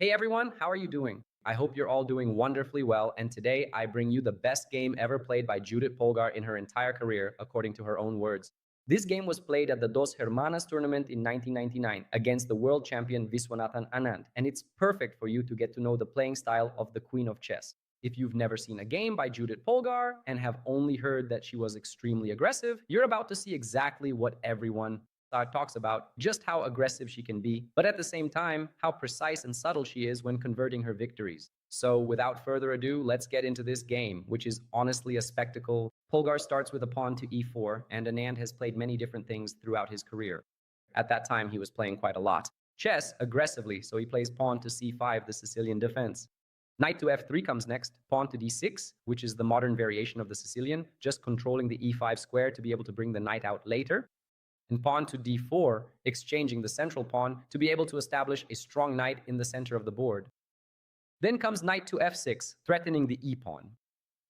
Hey everyone, how are you doing? I hope you're all doing wonderfully well, and today I bring you the best game ever played by Judit Polgar in her entire career, according to her own words. This game was played at the Dos Hermanas tournament in 1999 against the world champion Viswanathan Anand, and it's perfect for you to get to know the playing style of the Queen of Chess. If you've never seen a game by Judit Polgar and have only heard that she was extremely aggressive, you're about to see exactly what everyone talks about just how aggressive she can be, but at the same time, how precise and subtle she is when converting her victories. So without further ado, let's get into this game, which is honestly a spectacle. Polgar starts with a pawn to e4, and Anand has played many different things throughout his career. At that time, he was playing quite a lot. Chess, aggressively, so he plays pawn to c5, the Sicilian defense. Knight to f3 comes next, pawn to d6, which is the modern variation of the Sicilian, just controlling the e5 square to be able to bring the knight out later. And pawn to d4, exchanging the central pawn to be able to establish a strong knight in the center of the board. Then comes knight to f6, threatening the e-pawn.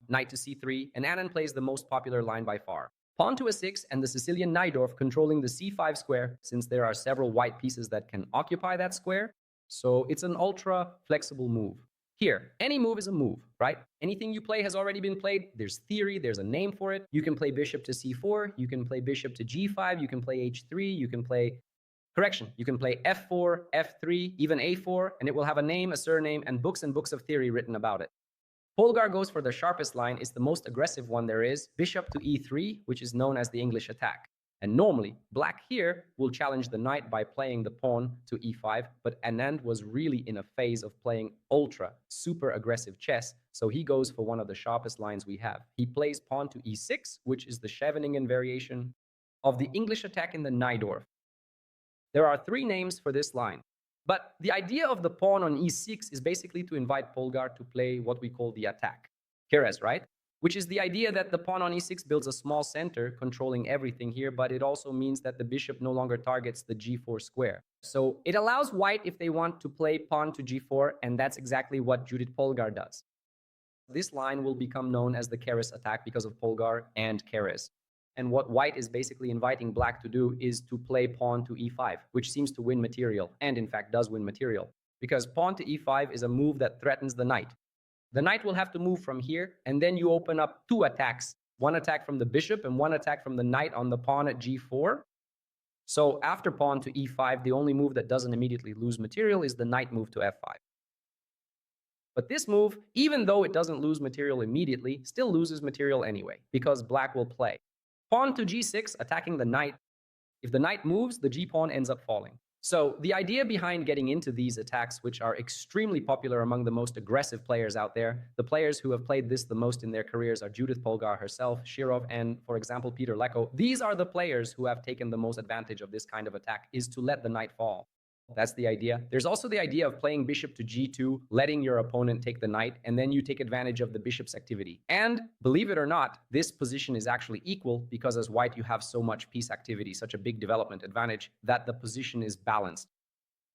Knight to c3, and Anand plays the most popular line by far. Pawn to a6 and the Sicilian Najdorf controlling the c5 square, since there are several white pieces that can occupy that square. So it's an ultra flexible move. Here, any move is a move, right? Anything you play has already been played. There's theory, there's a name for it. You can play bishop to c4, you can play bishop to g5, you can play h3, you can play, you can play f4, f3, even a4, and it will have a name, a surname, and books of theory written about it. Polgar goes for the sharpest line, it's the most aggressive one there is, bishop to e3, which is known as the English attack. And normally, black here will challenge the knight by playing the pawn to e5, but Anand was really in a phase of playing ultra, super aggressive chess, so he goes for one of the sharpest lines we have. He plays pawn to e6, which is the Scheveningen variation of the English attack in the Najdorf. There are three names for this line, but the idea of the pawn on e6 is basically to invite Polgar to play what we call the attack. Keres, right? Which is the idea that the pawn on e6 builds a small center controlling everything here, but it also means that the bishop no longer targets the g4 square. So it allows white if they want to play pawn to g4, and that's exactly what Judit Polgar does. This line will become known as the Keres attack because of Polgar and Keres. And what white is basically inviting black to do is to play pawn to e5, which seems to win material, and in fact does win material, because pawn to e5 is a move that threatens the knight. The knight will have to move from here, and then you open up two attacks. One attack from the bishop and one attack from the knight on the pawn at g4. So after pawn to e5, the only move that doesn't immediately lose material is the knight move to f5. But this move, even though it doesn't lose material immediately, still loses material anyway, because black will play. Pawn to g6, attacking the knight. If the knight moves, the g-pawn ends up falling. So the idea behind getting into these attacks, which are extremely popular among the most aggressive players out there, the players who have played this the most in their careers are Judith Polgar herself, Shirov, and, for example, Peter Lecko. These are the players who have taken the most advantage of this kind of attack, is to let the knight fall. That's the idea. There's also the idea of playing bishop to g2, letting your opponent take the knight, and then you take advantage of the bishop's activity. And believe it or not, this position is actually equal because as white you have so much piece activity, such a big development advantage, that the position is balanced.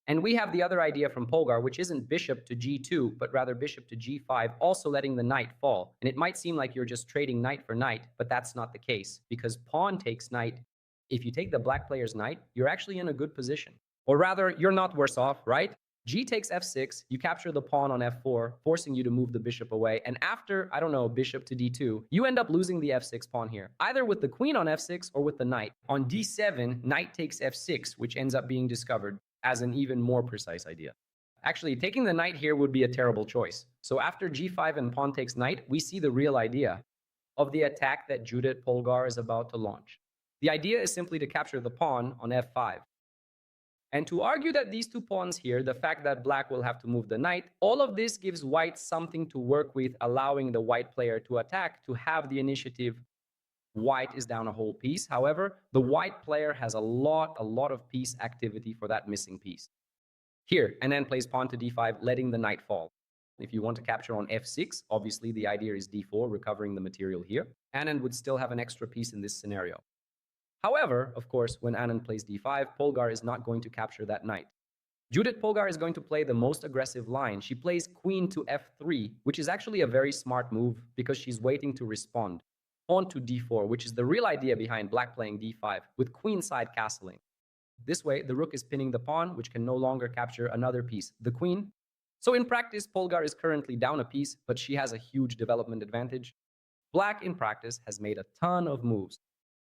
And we have the other idea from Polgar, which isn't bishop to g2, but rather bishop to g5, also letting the knight fall. And it might seem like you're just trading knight for knight, but that's not the case, because pawn takes knight. If you take the black player's knight, you're actually in a good position. Or rather, you're not worse off, right? G takes f6, you capture the pawn on f4, forcing you to move the bishop away, and after, I don't know, bishop to d2, you end up losing the f6 pawn here, either with the queen on f6 or with the knight. On d7, knight takes f6, which ends up being discovered as an even more precise idea. Actually, taking the knight here would be a terrible choice. So after g5 and pawn takes knight, we see the real idea of the attack that Judit Polgar is about to launch. The idea is simply to capture the pawn on f5. And to argue that these two pawns here, the fact that black will have to move the knight, all of this gives white something to work with, allowing the white player to attack, to have the initiative. White is down a whole piece. However, the white player has a lot of piece activity for that missing piece. Here, Anand plays pawn to d5, letting the knight fall. If you want to capture on f6, obviously the idea is d4, recovering the material here. Anand would still have an extra piece in this scenario. However, of course, when Anand plays d5, Polgar is not going to capture that knight. Judit Polgar is going to play the most aggressive line. She plays queen to f3, which is actually a very smart move because she's waiting to respond. Pawn to d4, which is the real idea behind black playing d5, with queenside castling. This way, the rook is pinning the pawn, which can no longer capture another piece, the queen. So in practice, Polgar is currently down a piece, but she has a huge development advantage. Black in practice has made a ton of moves.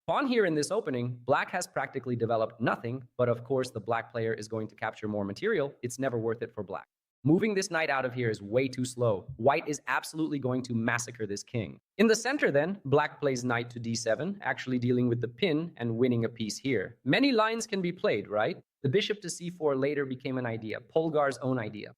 Pawn here in this opening, Black has practically developed nothing, but of course the Black player is going to capture more material. It's never worth it for Black. Moving this knight out of here is way too slow. White is absolutely going to massacre this king. In the center then, Black plays knight to d7, actually dealing with the pin and winning a piece here. Many lines can be played, right? The bishop to c4 later became an idea, Polgar's own idea.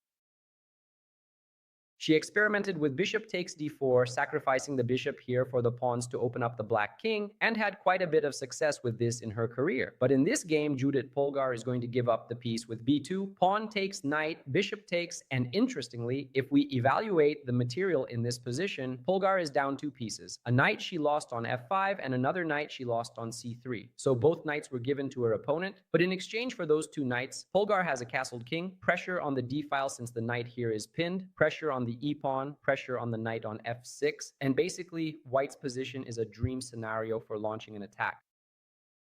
She experimented with bishop takes d4, sacrificing the bishop here for the pawns to open up the black king, and had quite a bit of success with this in her career. But in this game, Judit Polgar is going to give up the piece with b2, pawn takes knight, bishop takes, and interestingly, if we evaluate the material in this position, Polgar is down 2 pieces. A knight she lost on f5 and another knight she lost on c3. So both knights were given to her opponent, but in exchange for those 2 knights, Polgar has a castled king, pressure on the d-file since the knight here is pinned, pressure on the e-pawn, pressure on the knight on f6, and basically White's position is a dream scenario for launching an attack.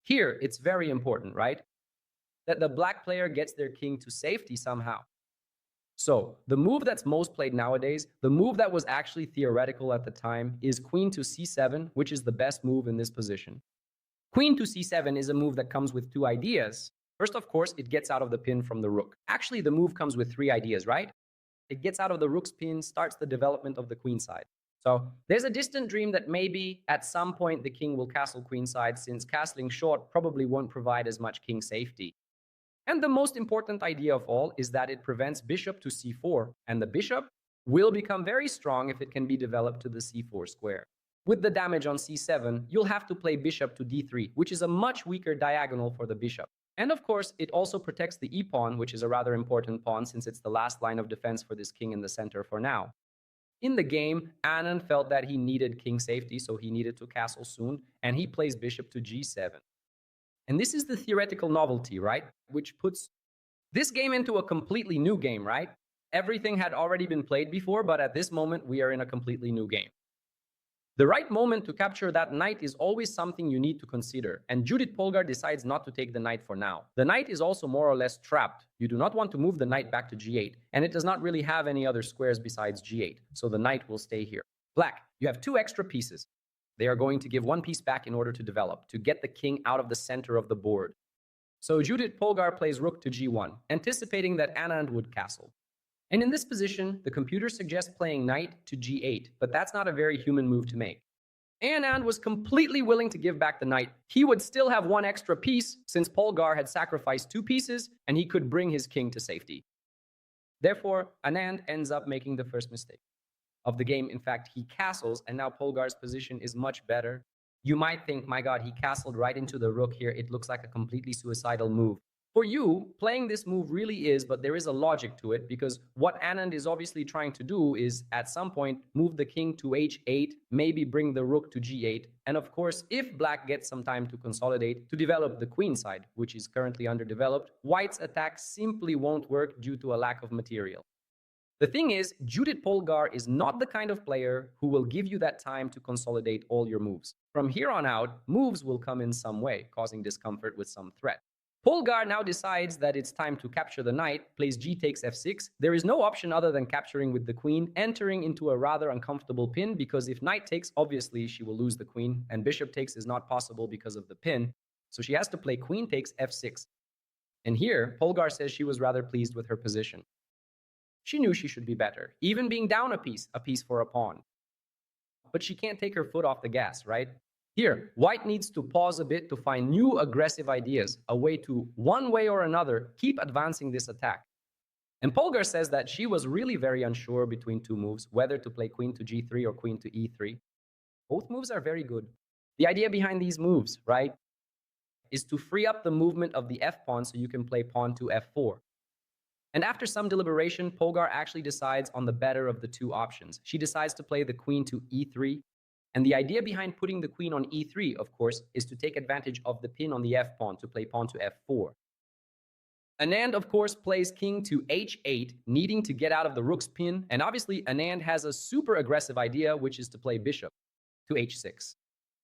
Here, it's very important, right? That the black player gets their king to safety somehow. So, the move that's most played nowadays, the move that was actually theoretical at the time, is queen to c7, which is the best move in this position. Queen to c7 is a move that comes with 2 ideas. First, of course, it gets out of the pin from the rook. Actually, the move comes with 3 ideas, right? It gets out of the rook's pin, starts the development of the queen side. So there's a distant dream that maybe at some point the king will castle queenside, since castling short probably won't provide as much king safety. And the most important idea of all is that it prevents bishop to c4, and the bishop will become very strong if it can be developed to the c4 square. With the damage on c7, you'll have to play bishop to d3, which is a much weaker diagonal for the bishop. And of course, it also protects the e-pawn, which is a rather important pawn since it's the last line of defense for this king in the center for now. In the game, Anand felt that he needed king safety, so he needed to castle soon, and he plays bishop to g7. And this is the theoretical novelty, right? Which puts this game into a completely new game, right? Everything had already been played before, but at this moment, we are in a completely new game. The right moment to capture that knight is always something you need to consider, and Judit Polgar decides not to take the knight for now. The knight is also more or less trapped. You do not want to move the knight back to g8, and it does not really have any other squares besides g8, so the knight will stay here. Black, you have 2 extra pieces. They are going to give 1 piece back in order to develop, to get the king out of the center of the board. So Judit Polgar plays rook to g1, anticipating that Anand would castle. And in this position, the computer suggests playing knight to g8, but that's not a very human move to make. Anand was completely willing to give back the knight. He would still have 1 extra piece, since Polgar had sacrificed 2 pieces, and he could bring his king to safety. Therefore, Anand ends up making the first mistake of the game. In fact, he castles, and now Polgar's position is much better. You might think, my god, he castled right into the rook here. It looks like a completely suicidal move. For you, playing this move really is, but there is a logic to it, because what Anand is obviously trying to do is, at some point, move the king to h8, maybe bring the rook to g8, and of course, if black gets some time to consolidate, to develop the queen side, which is currently underdeveloped, white's attack simply won't work due to a lack of material. The thing is, Judit Polgar is not the kind of player who will give you that time to consolidate all your moves. From here on out, moves will come in some way, causing discomfort with some threat. Polgar now decides that it's time to capture the knight, plays g takes f6. There is no option other than capturing with the queen, entering into a rather uncomfortable pin, because if knight takes, obviously she will lose the queen, and bishop takes is not possible because of the pin, so she has to play queen takes f6. And here, Polgar says she was rather pleased with her position. She knew she should be better, even being down a piece for a pawn. But she can't take her foot off the gas, right? Here, white needs to pause a bit to find new aggressive ideas, a way to, one way or another, keep advancing this attack. And Polgar says that she was really very unsure between 2 moves, whether to play queen to g3 or queen to e3. Both moves are very good. The idea behind these moves, right, is to free up the movement of the f-pawn so you can play pawn to f4. And after some deliberation, Polgar actually decides on the better of the 2 options. She decides to play the queen to e3. And the idea behind putting the queen on e3, of course, is to take advantage of the pin on the f-pawn to play pawn to f4. Anand, of course, plays king to h8, needing to get out of the rook's pin. And obviously, Anand has a super aggressive idea, which is to play bishop to h6.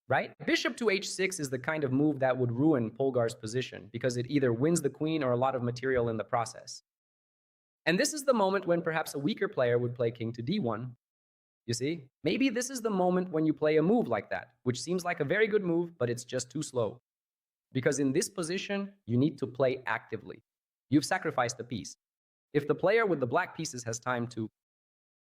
Right? Bishop to h6 is the kind of move that would ruin Polgar's position, because it either wins the queen or a lot of material in the process. And this is the moment when perhaps a weaker player would play king to d1. You see? Maybe this is the moment when you play a move like that, which seems like a very good move, but it's just too slow. Because in this position, you need to play actively. You've sacrificed a piece. If the player with the black pieces has time to,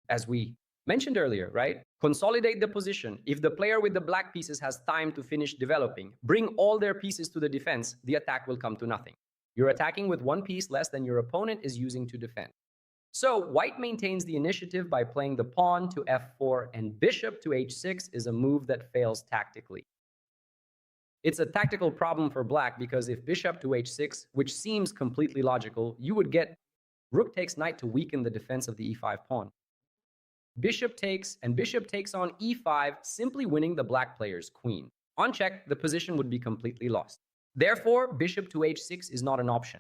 as we mentioned earlier, right? Consolidate the position. If the player with the black pieces has time to finish developing, bring all their pieces to the defense, the attack will come to nothing. You're attacking with one piece less than your opponent is using to defend. So white maintains the initiative by playing the pawn to f4, and bishop to h6 is a move that fails tactically. It's a tactical problem for black because if bishop to h6, which seems completely logical, you would get rook takes knight to weaken the defense of the e5 pawn. Bishop takes, and bishop takes on e5, simply winning the black player's queen. On check, the position would be completely lost. Therefore, bishop to h6 is not an option.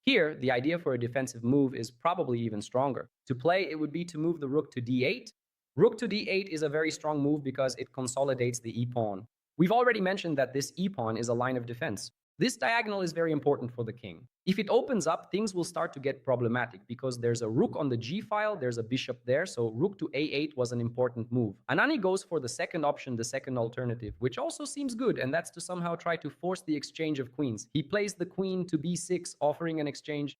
Here, the idea for a defensive move is probably even stronger. To play, it would be to move the rook to d8. Rook to d8 is a very strong move because it consolidates the e-pawn. We've already mentioned that this e-pawn is a line of defense. This diagonal is very important for the king. If it opens up, things will start to get problematic because there's a rook on the g-file, there's a bishop there, so rook to a8 was an important move. Anand goes for the second option, the second alternative, which also seems good, and that's to somehow try to force the exchange of queens. He plays the queen to b6, offering an exchange.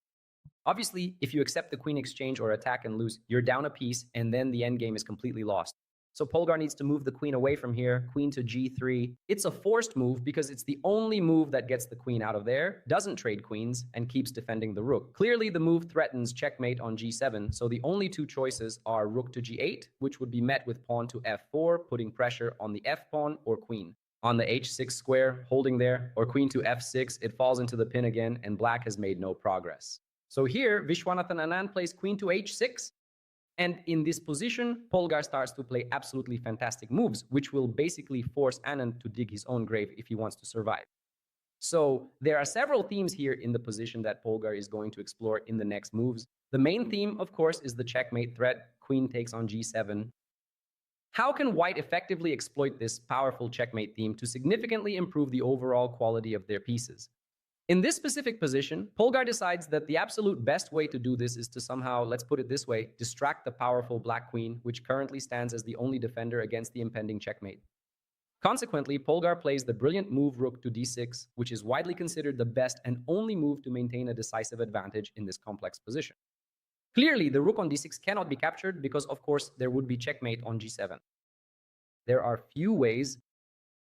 Obviously, if you accept the queen exchange or attack and lose, you're down a piece, and then the endgame is completely lost. So Polgar needs to move the queen away from here, queen to g3. It's a forced move because it's the only move that gets the queen out of there, doesn't trade queens, and keeps defending the rook. Clearly, the move threatens checkmate on g7, so the only two choices are rook to g8, which would be met with pawn to f4, putting pressure on the f-pawn, or queen. On the h6 square, holding there, or queen to f6, it falls into the pin again, and black has made no progress. So here, Viswanathan Anand plays queen to h6, and in this position, Polgar starts to play absolutely fantastic moves, which will basically force Anand to dig his own grave if he wants to survive. So there are several themes here in the position that Polgar is going to explore in the next moves. The main theme, of course, is the checkmate threat. Queen takes on g7. How can white effectively exploit this powerful checkmate theme to significantly improve the overall quality of their pieces? In this specific position, Polgar decides that the absolute best way to do this is to somehow, let's put it this way, distract the powerful black queen, which currently stands as the only defender against the impending checkmate. Consequently, Polgar plays the brilliant move rook to d6, which is widely considered the best and only move to maintain a decisive advantage in this complex position. Clearly, the rook on d6 cannot be captured because, of course, there would be checkmate on g7. There are few ways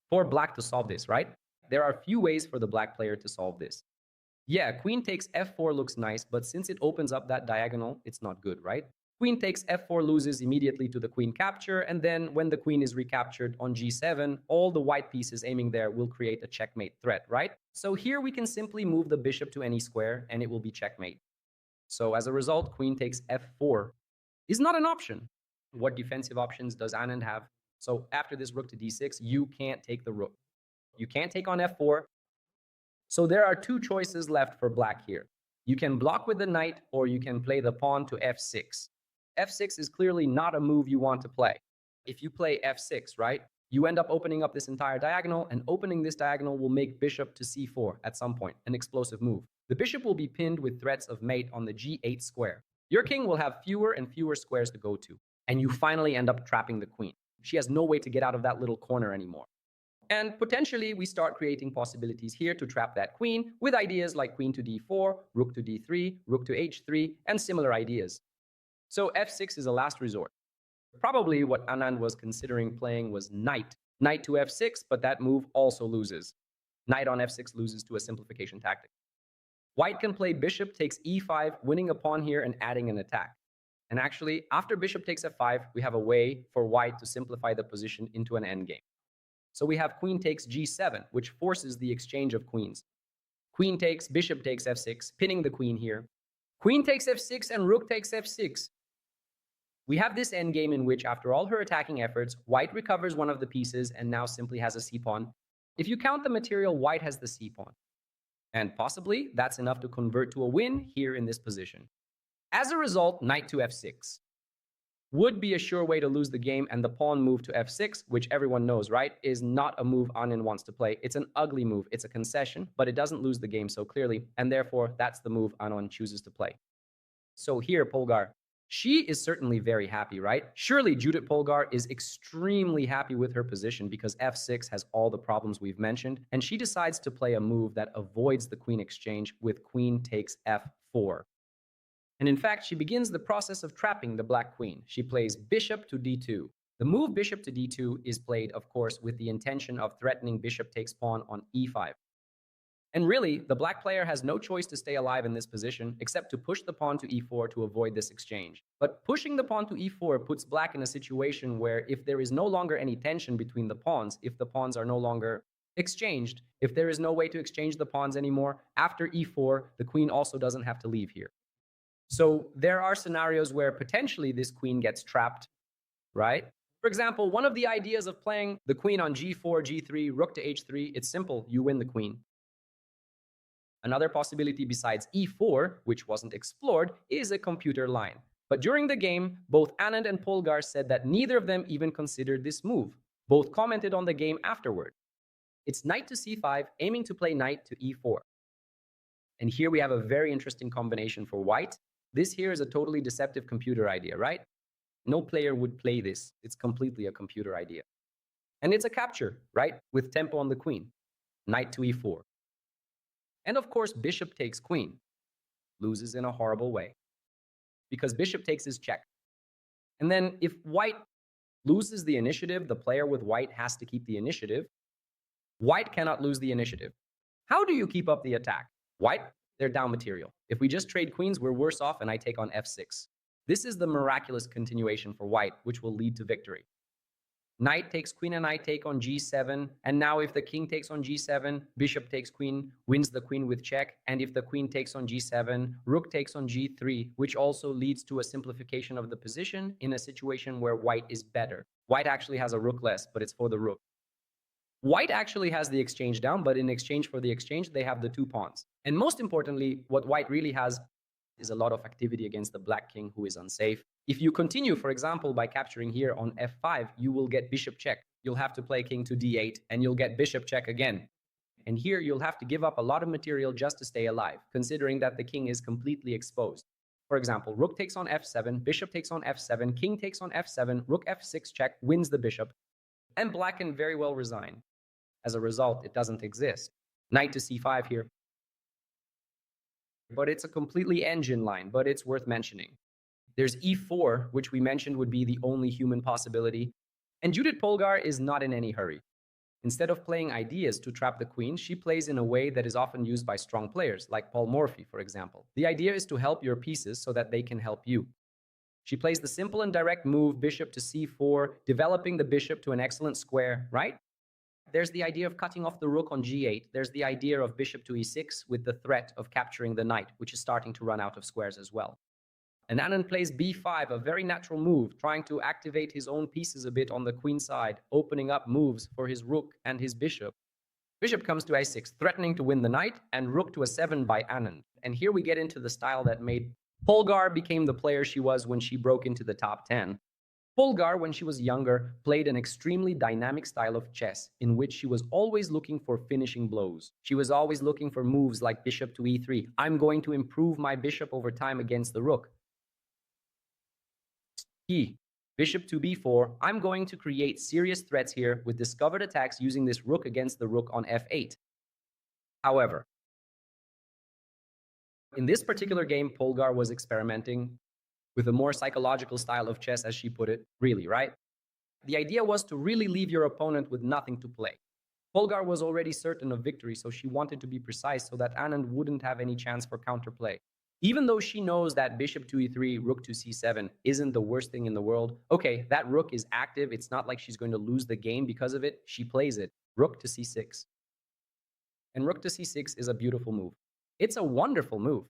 for black to solve this, right? There are few ways for the black player to solve this. Yeah, queen takes f4 looks nice, but since it opens up that diagonal, it's not good, right? Queen takes f4 loses immediately to the queen capture, and then when the queen is recaptured on g7, all the white pieces aiming there will create a checkmate threat, right? So here we can simply move the bishop to any square, and it will be checkmate. So as a result, queen takes f4 is not an option. What defensive options does Anand have? So after this rook to d6, you can't take the rook. You can't take on f4. So there are two choices left for black here. You can block with the knight, or you can play the pawn to f6. f6 is clearly not a move you want to play. If you play f6, right, you end up opening up this entire diagonal, and opening this diagonal will make bishop to c4 at some point, an explosive move. The bishop will be pinned with threats of mate on the g8 square. Your king will have fewer and fewer squares to go to, and you finally end up trapping the queen. She has no way to get out of that little corner anymore. And potentially, we start creating possibilities here to trap that queen with ideas like queen to d4, rook to d3, rook to h3, and similar ideas. So f6 is a last resort. Probably what Anand was considering playing was knight. Knight to f6, but that move also loses. Knight on f6 loses to a simplification tactic. White can play bishop takes e5, winning a pawn here and adding an attack. And actually, after bishop takes f5, we have a way for white to simplify the position into an endgame. So we have queen takes g7, which forces the exchange of queens. Queen takes, bishop takes f6, pinning the queen here. Queen takes f6 and rook takes f6. We have this endgame in which, after all her attacking efforts, white recovers one of the pieces and now simply has a c-pawn. If you count the material, white has the c-pawn. And possibly, that's enough to convert to a win here in this position. As a result, knight to f6 would be a sure way to lose the game, and the pawn move to f6, which everyone knows, right, is not a move Anand wants to play. It's an ugly move. It's a concession, but it doesn't lose the game so clearly, and therefore, that's the move Anand chooses to play. So here, Polgar, she is certainly very happy, right? Surely Judit Polgar is extremely happy with her position because f6 has all the problems we've mentioned, and she decides to play a move that avoids the queen exchange with queen takes f4. And in fact, she begins the process of trapping the black queen. She plays bishop to d2. The move bishop to d2 is played, of course, with the intention of threatening bishop takes pawn on e5. And really, the black player has no choice to stay alive in this position except to push the pawn to e4 to avoid this exchange. But pushing the pawn to e4 puts black in a situation where if there is no longer any tension between the pawns, if the pawns are no longer exchanged, if there is no way to exchange the pawns anymore, after e4, the queen also doesn't have to leave here. So there are scenarios where potentially this queen gets trapped, right? For example, one of the ideas of playing the queen on g4, g3, rook to h3, it's simple, you win the queen. Another possibility besides e4, which wasn't explored, is a computer line. But during the game, both Anand and Polgar said that neither of them even considered this move. Both commented on the game afterward. It's knight to c5, aiming to play knight to e4. And here we have a very interesting combination for white. This here is a totally deceptive computer idea, right? No player would play this. It's completely a computer idea. And it's a capture, right? With tempo on the queen. Knight to e4. And of course, bishop takes queen. Loses in a horrible way. Because bishop takes is check. And then if white loses the initiative, the player with white has to keep the initiative. White cannot lose the initiative. How do you keep up the attack? White, they're down material. If we just trade queens, we're worse off and I take on f6. This is the miraculous continuation for white, which will lead to victory. Knight takes queen and I take on g7. And now if the king takes on g7, bishop takes queen, wins the queen with check. And if the queen takes on g7, rook takes on g3, which also leads to a simplification of the position in a situation where white is better. White actually has a rook less, but it's for the rook. White actually has the exchange down, but in exchange for the exchange, they have the two pawns. And most importantly, what white really has is a lot of activity against the black king who is unsafe. If you continue, for example, by capturing here on f5, you will get bishop check. You'll have to play king to d8, and you'll get bishop check again. And here you'll have to give up a lot of material just to stay alive, considering that the king is completely exposed. For example, rook takes on f7, bishop takes on f7, king takes on f7, rook f6 check, wins the bishop, and black can very well resign. As a result, it doesn't exist. Knight to c5 here. But it's a completely engine line, but it's worth mentioning. There's e4, which we mentioned would be the only human possibility. And Judit Polgar is not in any hurry. Instead of playing ideas to trap the queen, she plays in a way that is often used by strong players, like Paul Morphy, for example. The idea is to help your pieces so that they can help you. She plays the simple and direct move, bishop to c4, developing the bishop to an excellent square, right? There's the idea of cutting off the rook on g8. There's the idea of bishop to e6 with the threat of capturing the knight, which is starting to run out of squares as well. And Anand plays b5, a very natural move, trying to activate his own pieces a bit on the queen side, opening up moves for his rook and his bishop. Bishop comes to a6, threatening to win the knight, and rook to a7 by Anand. And here we get into the style that made Polgar became the player she was when she broke into the top 10. Polgar, when she was younger, played an extremely dynamic style of chess in which she was always looking for finishing blows. She was always looking for moves like bishop to e3. I'm going to improve my bishop over time against the rook. Bishop to b4. I'm going to create serious threats here with discovered attacks using this rook against the rook on f8. However, in this particular game, Polgar was experimenting with a more psychological style of chess, as she put it, really, right? The idea was to really leave your opponent with nothing to play. Polgar was already certain of victory, so she wanted to be precise so that Anand wouldn't have any chance for counterplay. Even though she knows that bishop to e3, rook to c7 isn't the worst thing in the world, okay, that rook is active. It's not like she's going to lose the game because of it. She plays it. Rook to c6. And rook to c6 is a beautiful move. It's a wonderful move.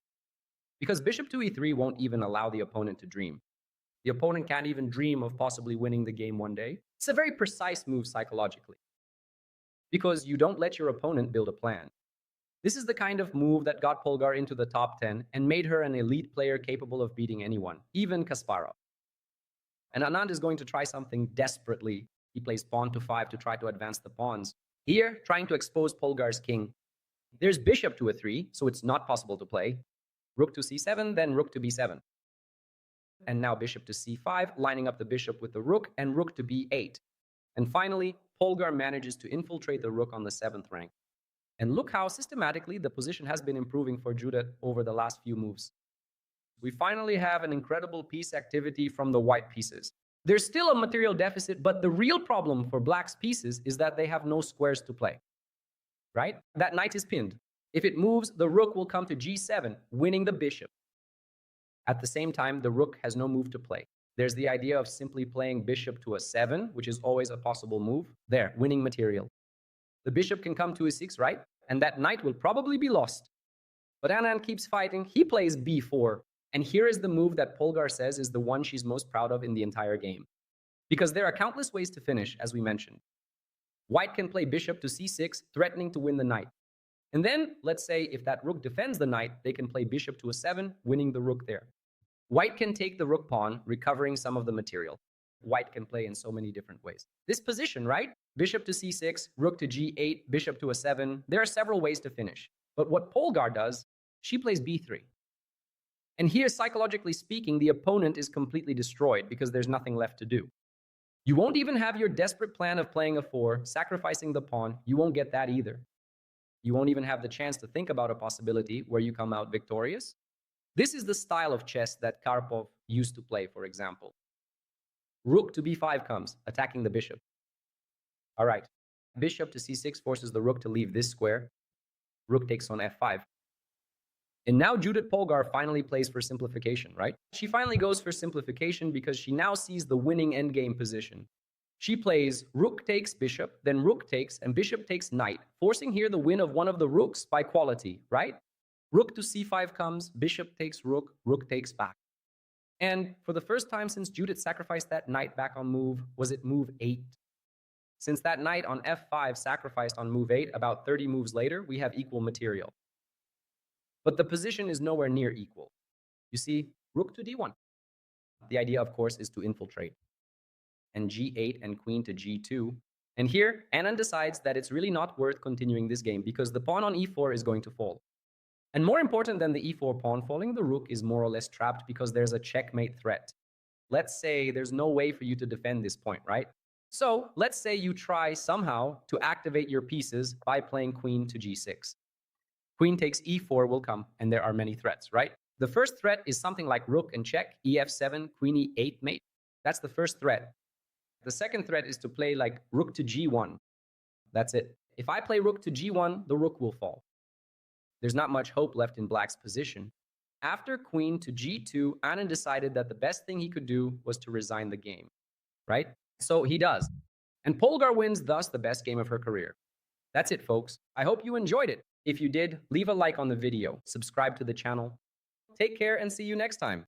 Because bishop to e3 won't even allow the opponent to dream. The opponent can't even dream of possibly winning the game one day. It's a very precise move psychologically. Because you don't let your opponent build a plan. This is the kind of move that got Polgar into the top 10 and made her an elite player capable of beating anyone, even Kasparov. And Anand is going to try something desperately. He plays pawn to 5 to try to advance the pawns. Here, trying to expose Polgar's king. There's bishop to a 3, so it's not possible to play. Rook to c7, then rook to b7. And now bishop to c5, lining up the bishop with the rook, and rook to b8. And finally, Polgar manages to infiltrate the rook on the 7th rank. And look how systematically the position has been improving for Judit over the last few moves. We finally have an incredible piece activity from the white pieces. There's still a material deficit, but the real problem for black's pieces is that they have no squares to play. Right? That knight is pinned. If it moves, the rook will come to g7, winning the bishop. At the same time, the rook has no move to play. There's the idea of simply playing bishop to a 7, which is always a possible move. There, winning material. The bishop can come to a6, right? And that knight will probably be lost. But Anand keeps fighting. He plays b4. And here is the move that Polgar says is the one she's most proud of in the entire game. Because there are countless ways to finish, as we mentioned. White can play bishop to c6, threatening to win the knight. And then, let's say, if that rook defends the knight, they can play bishop to a 7, winning the rook there. White can take the rook pawn, recovering some of the material. White can play in so many different ways. This position, right? Bishop to c6, rook to g8, bishop to a 7. There are several ways to finish. But what Polgar does, she plays b3. And here, psychologically speaking, the opponent is completely destroyed because there's nothing left to do. You won't even have your desperate plan of playing a 4, sacrificing the pawn. You won't get that either. You won't even have the chance to think about a possibility where you come out victorious. This is the style of chess that Karpov used to play, for example. Rook to b5 comes, attacking the bishop. All right. Bishop to c6 forces the rook to leave this square. Rook takes on f5. And now Judit Polgar finally plays for simplification, right? She finally goes for simplification because she now sees the winning endgame position. She plays rook takes bishop, then rook takes, and bishop takes knight, forcing here the win of one of the rooks by quality, right? Rook to c5 comes, bishop takes rook, rook takes back. And for the first time since Judit sacrificed that knight back on move, was it move 8? Since that knight on f5 sacrificed on move 8, about 30 moves later, we have equal material. But the position is nowhere near equal. You see, rook to d1. The idea, of course, is to infiltrate. And g8 and queen to g2. And here, Anand decides that it's really not worth continuing this game because the pawn on e4 is going to fall. And more important than the e4 pawn falling, the rook is more or less trapped because there's a checkmate threat. Let's say there's no way for you to defend this point, right? So let's say you try somehow to activate your pieces by playing queen to g6. Queen takes e4 will come, and there are many threats, right? The first threat is something like rook and check, ef7, queen e8 mate. That's the first threat. The second threat is to play like rook to g1. That's it. If I play rook to g1, the rook will fall. There's not much hope left in black's position. After queen to g2, Anand decided that the best thing he could do was to resign the game, right? So he does. And Polgar wins thus the best game of her career. That's it, folks. I hope you enjoyed it. If you did, leave a like on the video, subscribe to the channel. Take care and see you next time.